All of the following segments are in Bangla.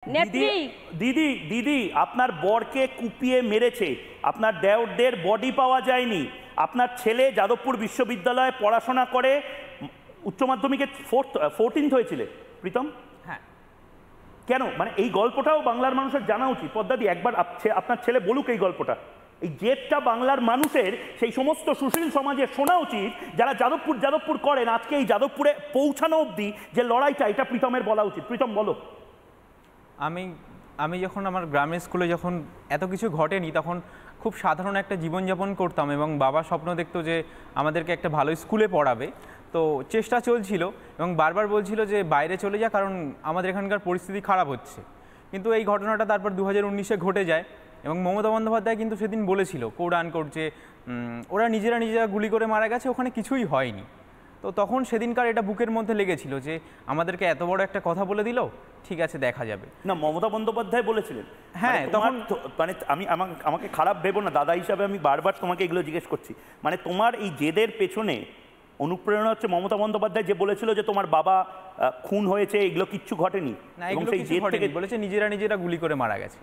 দিদি দিদি দিদি আপনার বরকে কুপিয়ে মেরেছে, আপনার দেওরদের বডি পাওয়া যায়নি। আপনার ছেলে যাদবপুর বিশ্ববিদ্যালয়ে পড়াশোনা করে উচ্চ মাধ্যমিকে 14th হয়েছিল প্রীতম। হ্যাঁ, কেন মানে এই গল্পটাও বাংলার মানুষের জানা উচিত। পদ্মাদি একবার আপনার ছেলে বলুক এই গল্পটা, এই জেদটা বাংলার মানুষের সেই সমস্ত সুশীল সমাজে শোনা উচিত যারা যাদবপুর করেন। আজকে এই যাদবপুরে পৌঁছানো অবধি যে লড়াইটা, এটা প্রীতমের বলা উচিত। প্রীতম বলো। আমি যখন আমার গ্রামের স্কুলে যখন এত কিছু ঘটেনি তখন খুব সাধারণ একটা জীবনযাপন করতাম এবং বাবা স্বপ্ন দেখতো যে আমাদেরকে একটা ভালো স্কুলে পড়াবে। তো চেষ্টা চলছিল এবং বারবার বলছিল যে বাইরে চলে যা, কারণ আমাদের এখানকার পরিস্থিতি খারাপ হচ্ছে। কিন্তু এই ঘটনাটা তারপর 2019-এ ঘটে যায় এবং মমতা বন্দ্যোপাধ্যায় কিন্তু সেদিন বলেছিল কোড আনকোড যে ওরা নিজেরা গুলি করে মারা গেছে, ওখানে কিছুই হয়নি। তো তখন সেদিনকার এটা বুকের মধ্যে লেগেছিল যে আমাদেরকে এত বড় একটা কথা বলে দিল, ঠিক আছে দেখা যাবে না। মমতা বন্দ্যোপাধ্যায় বলেছিলেন। হ্যাঁ, তখন মানে আমাকে খারাপ ভেবো না দাদা হিসাবে, আমি বারবার তোমাকে এগুলো জিজ্ঞেস করছি। মানে তোমার এই জেদের পেছনে অনুপ্রেরণা হচ্ছে মমতা বন্দ্যোপাধ্যায় যে বলেছিল যে তোমার বাবা খুন হয়েছে, এগুলো কিচ্ছু ঘটেনি এবং সেই জেদ থেকে বলেছে নিজেরা গুলি করে মারা গেছে।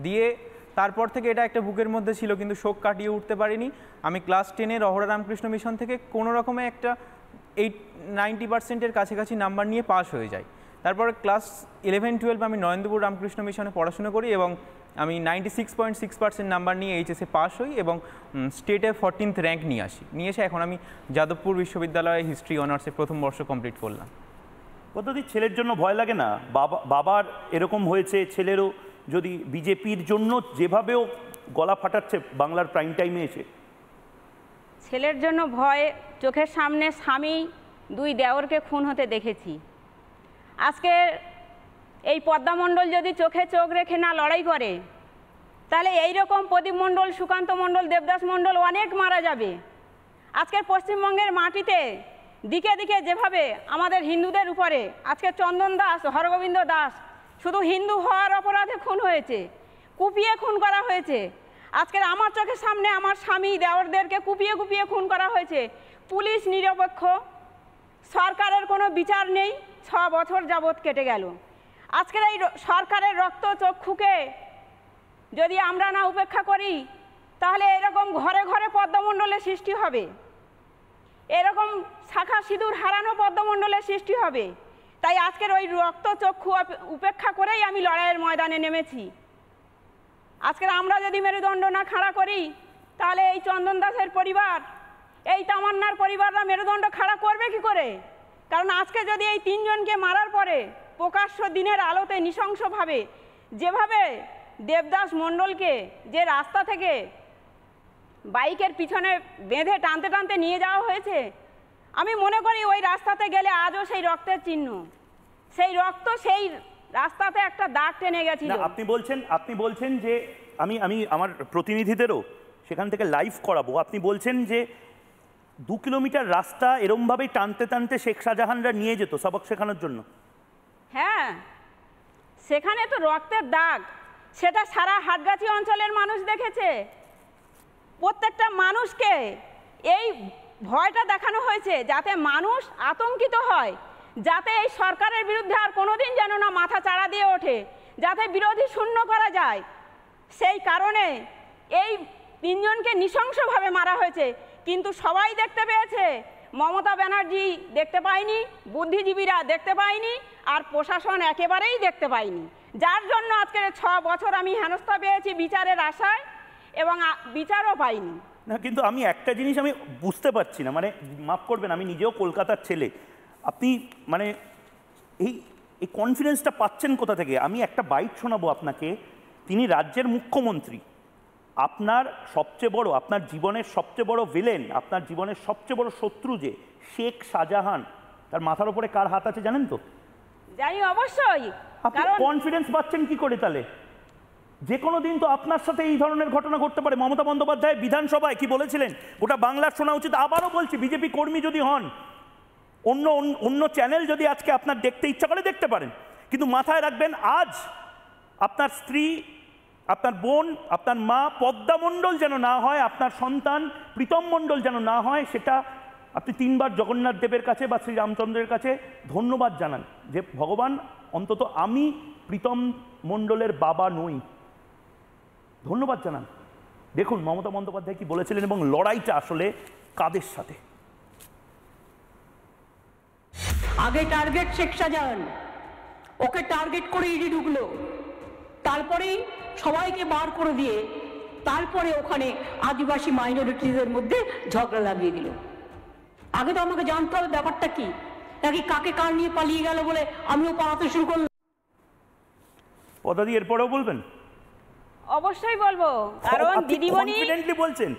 দিয়ে তারপর থেকে এটা একটা বুকের মধ্যে ছিল, কিন্তু শোক কাটিয়ে উঠতে পারিনি। আমি ক্লাস 10-এ রহরা রামকৃষ্ণ মিশন থেকে কোনো রকমে একটা 90%-এর কাছাকাছি নাম্বার নিয়ে পাস হয়ে যাই। তারপর ক্লাস 11-12 আমি নরেন্দ্রপুর রামকৃষ্ণ মিশনে পড়াশোনা করি এবং আমি 96.6% নাম্বার নিয়ে এইচএসে পাস হই এবং স্টেটে 14th র্যাঙ্ক নিয়ে এসে এখন আমি যাদবপুর বিশ্ববিদ্যালয়ে হিস্ট্রি অনার্সে প্রথম বর্ষ কমপ্লিট করলাম। পদ্ধতি ছেলের জন্য ভয় লাগে না? বাবার এরকম হয়েছে, ছেলেরও যদি বিজেপির জন্য যেভাবেও গলা ফাটাচ্ছে বাংলার প্রাইম টাইমে এসে। ছেলের জন্য ভয়, চোখের সামনে স্বামী দুই দেওরকে খুন হতে দেখেছি। আজকে এই পদ্মা মণ্ডল যদি চোখে চোখ রেখে না লড়াই করে, তাহলে এই রকম প্রদীপ মণ্ডল, সুকান্ত মণ্ডল, দেবদাস মণ্ডল অনেক মারা যাবে। আজকের পশ্চিমবঙ্গের মাটিতে দিকে দিকে যেভাবে আমাদের হিন্দুদের উপরে আজকে চন্দন দাস, হরগোবিন্দ দাস শুধু হিন্দু হওয়ার অপরাধে খুন হয়েছে, কুপিয়ে খুন করা হয়েছে। আজকের আমার চোখের সামনে আমার স্বামী দেওরদেরকে কুপিয়ে খুন করা হয়েছে। পুলিশ নিরপেক্ষ, সরকারের কোনো বিচার নেই। 6 বছর যাবৎ কেটে গেল। আজকের এই সরকারের রক্ত চক্ষুকে যদি আমরা না উপেক্ষা করি, তাহলে এরকম ঘরে ঘরে পদ্মমণ্ডলের সৃষ্টি হবে, এরকম শাখা সিঁদুর হারানো পদ্মমণ্ডলের সৃষ্টি হবে। তাই আজকের ওই রক্ত চক্ষু উপেক্ষা করেই আমি লড়াইয়ের ময়দানে নেমেছি। আজকের আমরা যদি মেরুদণ্ড না খাড়া করি, তাহলে এই চন্দন দাসের পরিবার, এই তামান্নার পরিবাররা মেরুদণ্ড খাড়া করবে কি করে? কারণ আজকে যদি এই 3 জনকে মারার পরে প্রকাশ্য দিনের আলোতে নৃশংসভাবে যেভাবে দেবদাস মণ্ডলকে যে রাস্তা থেকে বাইকের পিছনে বেঁধে টানতে টানতে নিয়ে যাওয়া হয়েছে, আমি মনে করি ওই রাস্তাতে গেলে আজও সেই রক্তের চিহ্ন, সেই রক্ত সেই রাস্তাতে একটা দাগ টেনে গেছিল। আপনি বলছেন যে আমি আমার প্রতিনিধিদেরও সেখান থেকে লাইভ করাবো। আপনি বলছেন যে 2 কিলোমিটার রাস্তা এরমভাবেই টানতে টানতে শেখ শাহজাহানরা নিয়ে যেত সবক শেখানোর জন্য। হ্যাঁ, সেখানে তো রক্তের দাগ, সেটা সারা হাটগাছি অঞ্চলের মানুষ দেখেছে। প্রত্যেকটা মানুষকে এই ভয়টা দেখানো হয়েছে যাতে মানুষ আতঙ্কিত হয়, যাতে এই সরকারের বিরুদ্ধে আর কোনোদিন যেন না মাথা চাড়া দিয়ে ওঠে, যাতে বিরোধী শূন্য করা যায়। সেই কারণে এই 3 জনকে নৃশংসভাবে মারা হয়েছে। কিন্তু সবাই দেখতে পেয়েছে, মমতা ব্যানার্জি দেখতে পায়নি, বুদ্ধিজীবীরা দেখতে পায়নি, আর প্রশাসন একেবারেই দেখতে পায়নি। যার জন্য আজকের 6 বছর আমি হেনস্থা পেয়েছি বিচারের আশায় এবং বিচারও পাইনি। না, কিন্তু আমি একটা জিনিস আমি বুঝতে পারছি না, মানে মাফ করবেন, আমি নিজেও কলকাতার ছেলে। আপনি মানে এই কনফিডেন্সটা পাচ্ছেন কোথা থেকে? আমি একটা বাইট শোনাবো আপনাকে। তিনি রাজ্যের মুখ্যমন্ত্রী। আপনার সবচেয়ে বড়, আপনার জীবনের সবচেয়ে বড় ভিলেন, আপনার জীবনের সবচেয়ে বড় শত্রু যে শেখ শাহজাহান, তার মাথার উপরে কার হাত আছে জানেন তো? জানি অবশ্যই। আপনি কনফিডেন্স পাচ্ছেন কি করে তাহলে? যে কোনো দিন তো আপনার সাথে এই ধরনের ঘটনা ঘটতে পারে। মমতা বন্দ্যোপাধ্যায় বিধানসভায় কি বলেছিলেন গোটা বাংলার শোনা উচিত। আবারও বলছি, বিজেপি কর্মী যদি হন, অন্য চ্যানেল যদি আজকে আপনার দেখতে ইচ্ছা করে দেখতে পারেন, কিন্তু মাথায় রাখবেন আজ আপনার স্ত্রী, আপনার বোন, আপনার মা পদ্মা মণ্ডল যেন না হয়, আপনার সন্তান প্রীতম মণ্ডল যেন না হয়, সেটা আপনি 3 বার জগন্নাথ দেবের কাছে বা শ্রীরামচন্দ্রের কাছে ধন্যবাদ জানান যে ভগবান অন্তত আমি প্রীতম মণ্ডলের বাবা নই। ধন্যবাদ জানান। দেখুন মমতা বন্দ্যোপাধ্যায় কি বলেছিলেন এবং লড়াইটা আসলে কাদের সাথে। আগে টার্গেট শেখ শাহজাহান, ওকে টার্গেট করে ইডি ঢুকলো, তারপরেই সবাইকে বার করে দিয়ে তারপরে ওখানে আদিবাসী মাইনরিটিদের মধ্যে ঝগড়া লাগিয়ে দিল। আগে তো আমাকে জানতে হবে ব্যাপারটা কি, নাকি কাকে কার নিয়ে পালিয়ে গেল বলে আমিও পালাতে শুরু করলাম। পদাদি এরপরেও বলবেন? অবশ্যই বলবো, কারণ দিদিমণি বলছেন।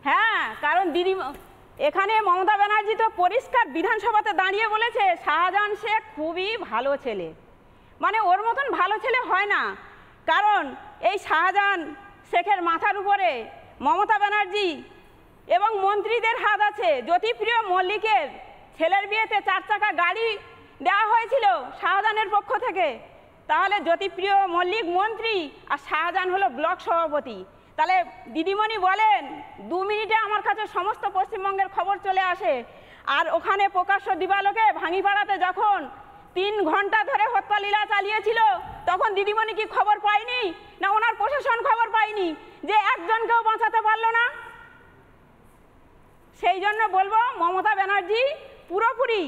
হ্যাঁ, কারণ এখানে মমতা ব্যানার্জি তো পরিষ্কার বিধানসভাতে দাঁড়িয়ে বলেছে শাহজাহান শেখ খুবই ভালো ছেলে, মানে ওর মতন ভালো ছেলে হয় না। কারণ এই শাহজাহান শেখের মাথার উপরে মমতা ব্যানার্জি এবং মন্ত্রীদের হাত আছে। জ্যোতিপ্রিয় মল্লিকের ছেলের বিয়েতে 4 চাকা গাড়ি দেওয়া হয়েছিল শাহজাহানের পক্ষ থেকে। তাহলে জ্যোতিপ্রিয় মল্লিক মন্ত্রী আর শাহজাহান হলো ব্লক সভাপতি। তাহলে দিদিমণি বলেন 2 মিনিটে আমার কাছে সমস্ত পশ্চিমবঙ্গের খবর চলে আসে। আর ওখানে প্রকাশ্য দিবালোকে ভাঙিপাড়াতে যখন 3 ঘন্টা ধরে হত্যালীলা চালিয়েছিল তখন দিদিমণি কি খবর পায়নি, না ওনার প্রশাসন খবর পায়নি যে একজনকেও বাঁচাতে পারলো না? সেই জন্য বলবো মমতা ব্যানার্জি পুরোপুরি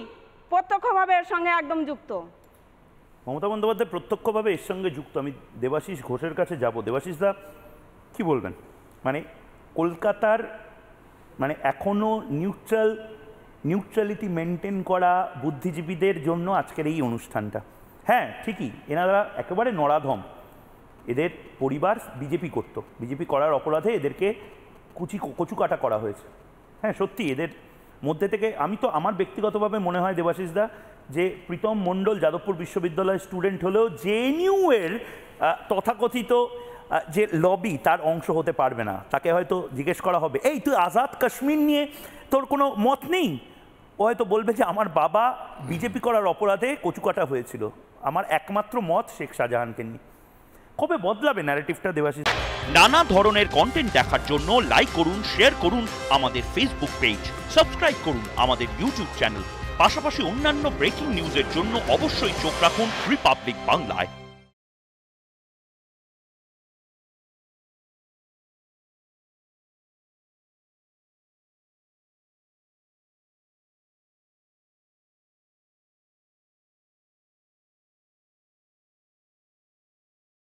প্রত্যক্ষভাবে এর সঙ্গে একদম যুক্ত। মমতা বন্দ্যোপাধ্যায় প্রত্যক্ষভাবে এর সঙ্গে যুক্ত। আমি দেবাশিস ঘোষের কাছে যাব। দেবাশিস দা কি বলবেন? মানে কলকাতার মানে এখনো নিউট্রালিটি মেনটেন করা বুদ্ধিজীবীদের জন্য আজকের এই অনুষ্ঠানটা। হ্যাঁ ঠিকই, এনারা একেবারে নরাধম। এদের পরিবার বিজেপি করত, বিজেপি করার অপরাধে এদেরকে কচুকাটা করা হয়েছে। হ্যাঁ সত্যি, এদের মধ্যে থেকে আমি তো আমার ব্যক্তিগতভাবে মনে হয় দেবাশিস দা যে প্রীতম মণ্ডল যাদবপুর বিশ্ববিদ্যালয়ের স্টুডেন্ট হলেও জেএনইউ এর তথাকথিত যে লবি তার অংশ হতে পারবে না। তাকে হয়তো জিজ্ঞেস করা হবে, এই তুই আজাদ কাশ্মীর নিয়ে তোর কোনো মত নেই? ও হয়তো বলবে যে আমার বাবা বিজেপি করার অপরাধে কচুকাটা হয়েছিল, আমার একমাত্র মত শেখ শাহজাহানকে নিয়ে। কবে বদলাবে ন্যারেটিভটা দেবাশিস? নানা ধরনের কন্টেন্ট দেখার জন্য লাইক করুন, শেয়ার করুন আমাদের ফেসবুক পেজ, সাবস্ক্রাইব করুন আমাদের ইউটিউব চ্যানেল। পাশাপাশি অন্যান্য ব্রেকিং নিউজের জন্য অবশ্যই চোখ রাখুন রিপাবলিক বাংলায়।